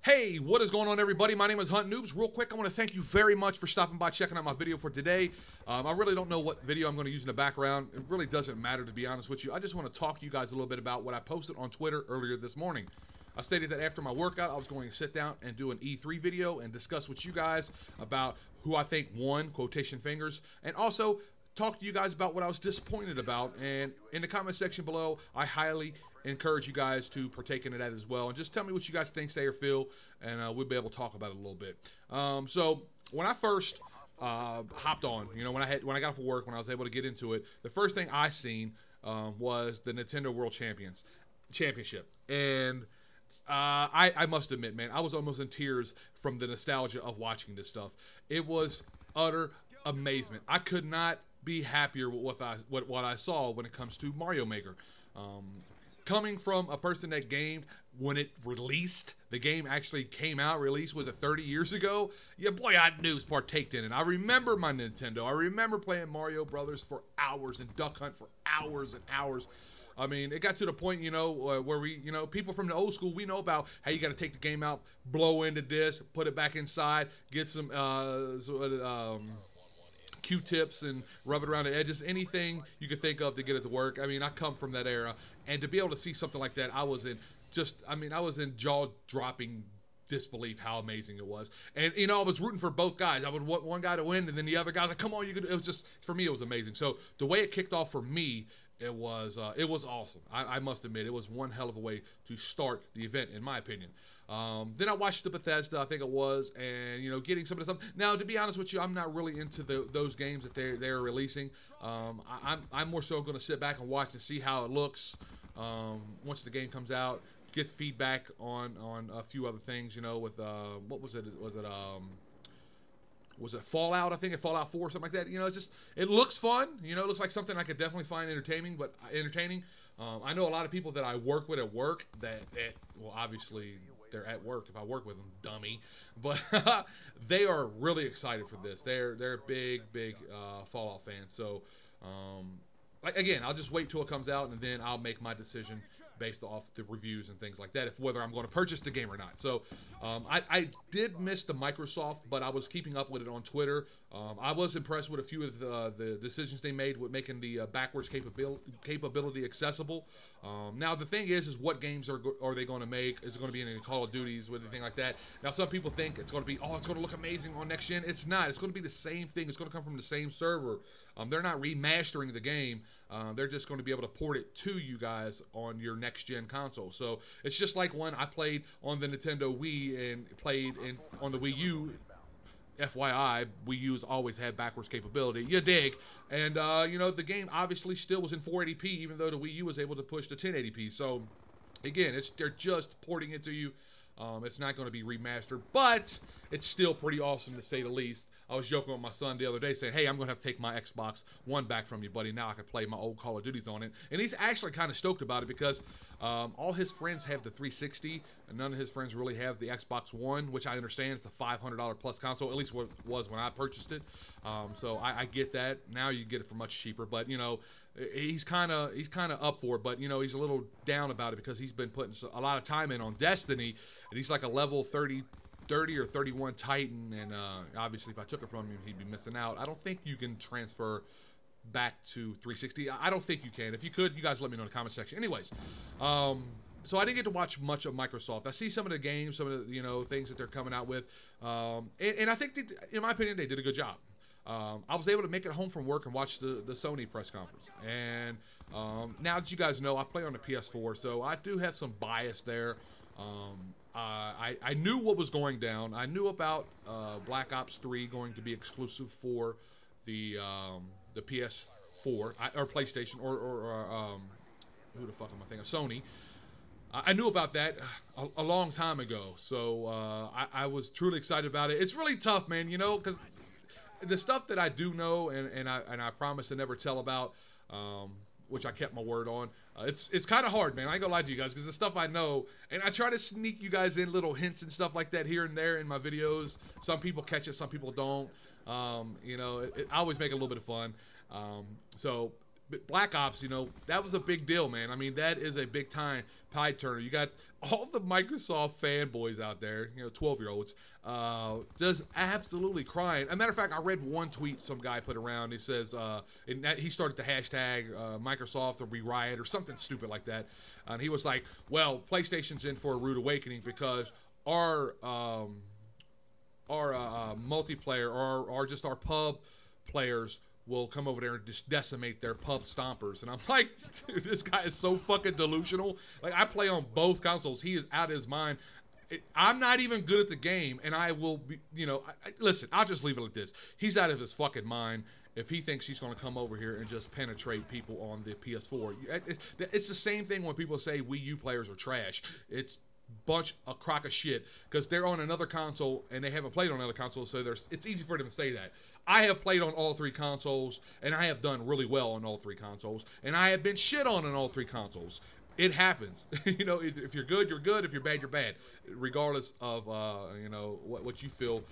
Hey, what is going on, everybody? My name is TheMrHuntinNoobs. Real quick, I want to thank you very much for stopping by, checking out my video for today. I really don't know what video I'm going to use in the background. It really doesn't matter, to be honest with you. I just want to talk to you guys a little bit about what I posted on Twitter earlier this morning. I stated that after my workout, I was going to sit down and do an E3 video and discuss with you guys about who I think won, quotation fingers, and also talk to you guys about what I was disappointed about. And in the comment section below, I highly encourage you guys to partake in that as well, and just tell me what you guys think, say, or feel, and we'll be able to talk about it a little bit. So when I first hopped on, you know, when I got off of work, when I was able to get into it, the first thing I seen was the Nintendo World Championship, and I must admit, man, I was almost in tears from the nostalgia of watching this stuff. It was utter amazement. I could not be happier with what I saw when it comes to Mario Maker. Coming from a person that gamed when it released, the game actually came out, released, was it 30 years ago? Yeah, boy, I knew partaked in it. I remember my Nintendo. I remember playing Mario Brothers for hours and Duck Hunt for hours and hours. I mean, it got to the point, you know, where we, you know, people from the old school, we know about how you got to take the game out, blow into this, put it back inside, get some Q-tips and rub it around the edges, anything you could think of to get it to work. I mean, I come from that era, and to be able to see something like that, I was in jaw-dropping disbelief how amazing it was. And, you know, I was rooting for both guys. I would want one guy to win, and then the other guy, like, come on, you could. It was just, for me, it was amazing. So the way it kicked off for me, it was awesome. I must admit, it was one hell of a way to start the event, in my opinion. Then I watched the Bethesda, I think it was, and, you know, getting some of the stuff. Now, to be honest with you, I'm not really into those games that they're releasing. I'm more so going to sit back and watch and see how it looks once the game comes out. Get feedback on a few other things, you know, with what was it? Was it Fallout? I think it Fallout 4 or something like that. You know, it looks fun. You know, it looks like something I could definitely find entertaining. I know a lot of people that I work with at work that well, obviously they're at work if I work with them, dummy. But they are really excited for this. They're big Fallout fans. So again, I'll just wait till it comes out, and then I'll make my decision based off the reviews and things like that, whether I'm going to purchase the game or not. So I did miss the Microsoft, but I was keeping up with it on Twitter. I was impressed with a few of the decisions they made with making the backwards capability accessible. Now the thing is what games are they going to make? Is it going to be any Call of Duties with anything like that? Now some people think it's going to be, oh, it's going to look amazing on next gen. It's not. It's going to be the same thing. It's going to come from the same server. They're not remastering the game. They're just going to be able to port it to you guys on your next gen console. So it's just like when I played on the Nintendo Wii and played on the Wii U. FYI, Wii U's always had backwards capability. You dig? And, you know, the game obviously still was in 480p, even though the Wii U was able to push to 1080p. So, again, they're just porting it to you. It's not going to be remastered, but it's still pretty awesome to say the least. I was joking with my son the other day saying, hey, I'm going to have to take my Xbox One back from you, buddy. Now I can play my old Call of Duties on it. And he's actually kind of stoked about it because all his friends have the 360, and none of his friends really have the Xbox One, which I understand it's a $500 plus console, at least what it was when I purchased it. So I get that. Now you get it for much cheaper, but, you know, he's kind of up for it, but, you know, he's a little down about it because he's been putting a lot of time in on Destiny, and he's like a level 30 or 31 Titan, and obviously if I took it from him, he'd be missing out. I don't think you can transfer back to 360. I don't think you can. If you could, you guys let me know in the comment section. Anyways, so I didn't get to watch much of Microsoft. I see some of the games, some of the, you know, things that they're coming out with, and I think, in my opinion, they did a good job. I was able to make it home from work and watch the Sony press conference. And now that you guys know, I play on the PS4, so I do have some bias there. I knew what was going down. I knew about Black Ops 3 going to be exclusive for the PS4 or PlayStation or who the fuck am I thinking? Sony. I knew about that a long time ago, so I was truly excited about it. It's really tough, man, you know, because the stuff that I do know and I promise to never tell about, which I kept my word on. It's kind of hard, man. I ain't gonna lie to you guys, because the stuff I know, and I try to sneak you guys in little hints and stuff like that here and there in my videos. Some people catch it, some people don't. You know, I always make it a little bit of fun. So Black Ops, you know, that was a big deal, man. I mean, that is a big time tide turner. You got all the Microsoft fanboys out there, you know, 12-year-olds, just absolutely crying. As a matter of fact, I read one tweet some guy put around. He says, he started the hashtag Microsoft or Riot or something stupid like that. And he was like, well, PlayStation's in for a rude awakening because our multiplayer or just our pub players will come over there and just decimate their pub stompers. And I'm like, dude, this guy is so fucking delusional. Like, I play on both consoles. He is out of his mind. I'm not even good at the game, and I will be, you know, listen, I'll just leave it like this. He's out of his fucking mind if he thinks he's going to come over here and just penetrate people on the PS4. It's the same thing when people say Wii U players are trash. It's a crock of shit because they're on another console and they haven't played on another console, so it's easy for them to say that. I have played on all three consoles, and I have done really well on all three consoles, and I have been shit on all three consoles. It happens. You know, if you're good, you're good. If you're bad, you're bad. Regardless of, you know, what you feel,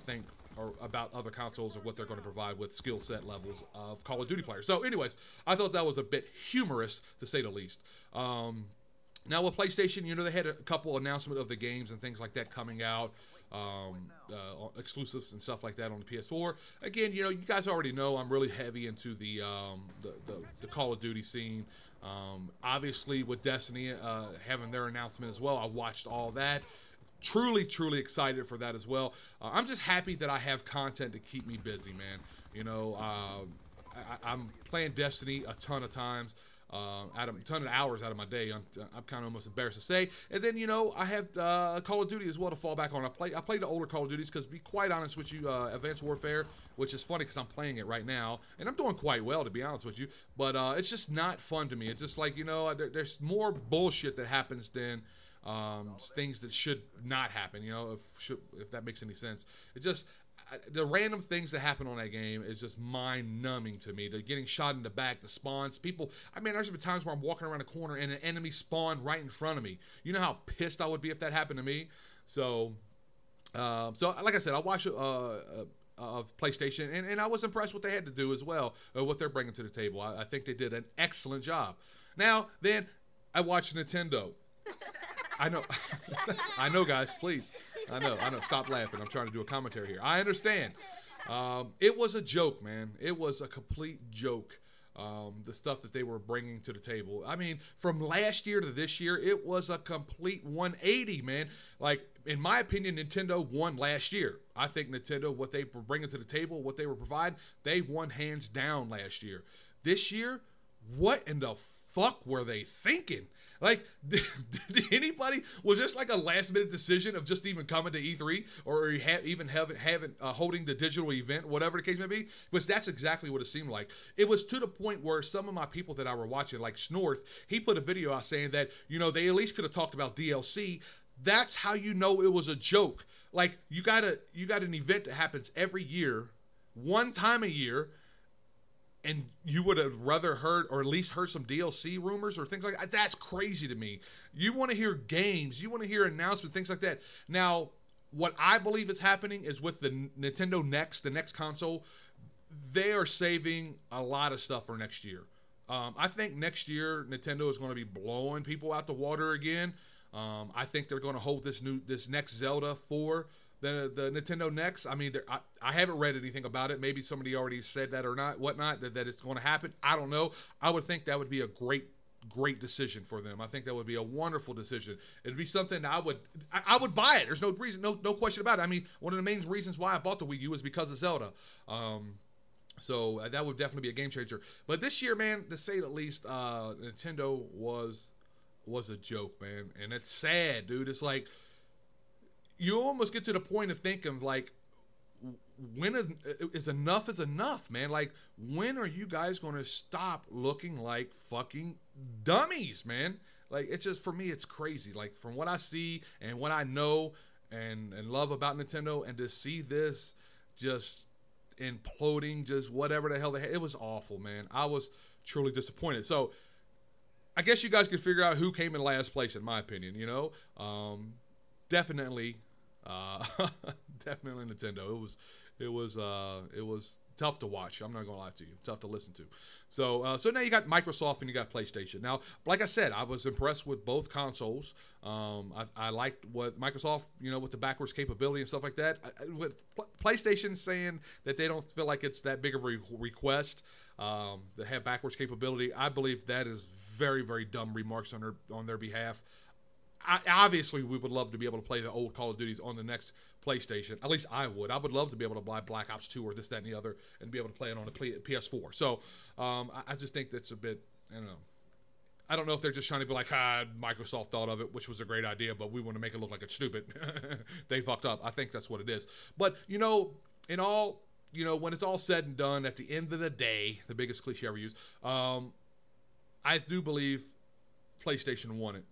think or about other consoles or what they're going to provide with skill set levels of Call of Duty players. So anyways, I thought that was a bit humorous, to say the least. Now with PlayStation, you know, they had a couple announcements of the games and things like that coming out. Exclusives and stuff like that on the PS4. Again, you know, you guys already know I'm really heavy into the Call of Duty scene. Obviously, with Destiny having their announcement as well, I watched all that. Truly excited for that as well. I'm just happy that I have content to keep me busy, man. You know, I'm playing Destiny a ton of times. A ton of hours out of my day. I'm kind of almost embarrassed to say. And then, you know, I have Call of Duty as well to fall back on. I played the older Call of Duties because, to be quite honest with you, Advanced Warfare, which is funny because I'm playing it right now, and I'm doing quite well, to be honest with you, but it's just not fun to me. It's just like, you know, there's more bullshit that happens than things that should not happen, you know, if that makes any sense. It just... the random things that happen on that game is just mind-numbing to me. The getting shot in the back, the spawns, people... I mean, there's been times where I'm walking around a corner and an enemy spawned right in front of me. You know how pissed I would be if that happened to me? So like I said, I watched of PlayStation, and I was impressed what they had to do as well, what they're bringing to the table. I think they did an excellent job. Now, then, I watched Nintendo. I know. I know, guys, please. I know. Stop laughing. I'm trying to do a commentary here. I understand. It was a joke, man. It was a complete joke. The stuff that they were bringing to the table. I mean, from last year to this year, it was a complete 180, man. Like, in my opinion, Nintendo won last year. I think Nintendo, what they were bringing to the table, what they were providing, they won hands down last year. This year, what in the fuck were they thinking? Like, did anybody, was this like a last minute decision of just even coming to E3 or even holding the digital event, whatever the case may be? Because that's exactly what it seemed like. It was to the point where some of my people that I were watching, like Snorth, he put a video out saying that, you know, they at least could have talked about DLC. That's how you know it was a joke. Like, you got an event that happens every year, one time a year, and you would have rather heard, or at least heard, some DLC rumors or things like that. That's crazy to me. You want to hear games. You want to hear announcements, things like that. Now, what I believe is happening is with the Nintendo Next, the next console, they are saving a lot of stuff for next year. I think next year, Nintendo is going to be blowing people out the water again. I think they're going to hold this next Zelda for the Nintendo Next. I mean, I haven't read anything about it. Maybe somebody already said that or not, whatnot, that it's going to happen. I don't know. I would think that would be a great decision for them. I think that would be a wonderful decision. It'd be something I would buy it. There's no reason, no question about it. I mean, one of the main reasons why I bought the Wii U is because of Zelda. So that would definitely be a game changer. But this year, man, to say the least, Nintendo was a joke, man. And it's sad, dude. It's like, you almost get to the point of thinking, like, when is enough, man? Like, when are you guys going to stop looking like fucking dummies, man? Like, it's just, for me, it's crazy. Like, from what I see and what I know and love about Nintendo, and to see this just imploding, just whatever the hell they had, it was awful, man. I was truly disappointed. So, I guess you guys can figure out who came in last place, in my opinion, you know? Definitely Nintendo. It was tough to watch. I'm not gonna lie to you, tough to listen to. So so now you got Microsoft and you got PlayStation. Now, like I said, I was impressed with both consoles. I liked what Microsoft, with the backwards capability and stuff like that. With PlayStation saying that they don't feel like it's that big of a request to have backwards capability, I believe that is very, very dumb remarks on their behalf. Obviously, we would love to be able to play the old Call of Duties on the next PlayStation. At least I would. I would love to be able to buy Black Ops 2 or this, that, and the other and be able to play it on a PS4. So I just think that's a bit, I don't know. I don't know if they're just trying to be like, Microsoft thought of it, which was a great idea, but we want to make it look like it's stupid. They fucked up. I think that's what it is. But, in all, when it's all said and done, at the end of the day, the biggest cliche I ever used, I do believe PlayStation won it.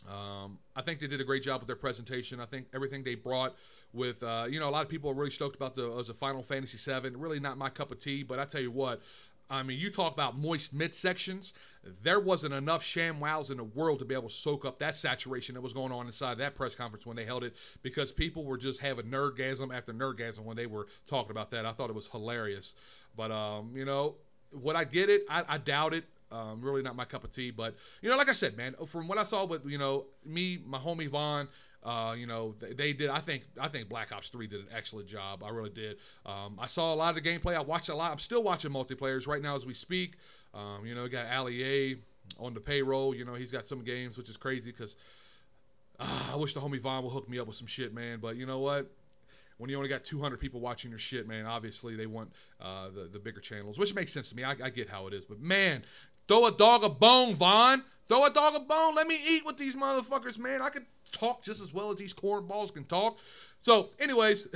I think they did a great job with their presentation. I think everything they brought with, a lot of people are really stoked about the Final Fantasy VII. Really not my cup of tea, but I tell you what, I mean, you talk about moist midsections. There wasn't enough ShamWows in the world to be able to soak up that saturation that was going on inside that press conference when they held it, because people were just having nerdgasm after nerdgasm when they were talking about that. I thought it was hilarious. But, would I get it? I doubt it. Really not my cup of tea, but like I said, man, from what I saw with me, my homie Vaughn, they did. I think Black Ops 3 did an excellent job. I really did. I saw a lot of the gameplay. I watched a lot. I'm still watching multiplayers right now as we speak. Got Ali A on the payroll. He's got some games, which is crazy because I wish the homie Vaughn would hook me up with some shit, man. But you know what? When you only got 200 people watching your shit, man, obviously they want the bigger channels, which makes sense to me. I get how it is. But, man, throw a dog a bone, Vaughn. Throw a dog a bone. Let me eat with these motherfuckers, man. I can talk just as well as these cornballs can talk. So, anyways,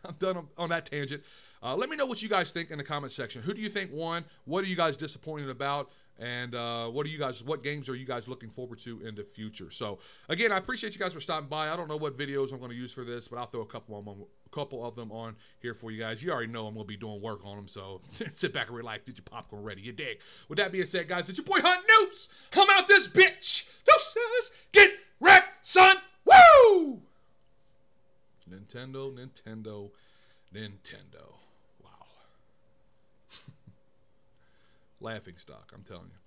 I'm done on that tangent. Let me know what you guys think in the comment section. Who do you think won? What are you guys disappointed about? And what games are you guys looking forward to in the future? So, again, I appreciate you guys for stopping by. I don't know what videos I'm going to use for this, but I'll throw a couple of them on here for you guys. You already know I'm going to be doing work on them, so sit back and relax. Get your popcorn ready. You dig? With that being said, guys, it's your boy Huntin' Noobs. Come out this bitch. Deuces. Get wrecked, son. Woo! Nintendo. Wow. Laughing stock, I'm telling you.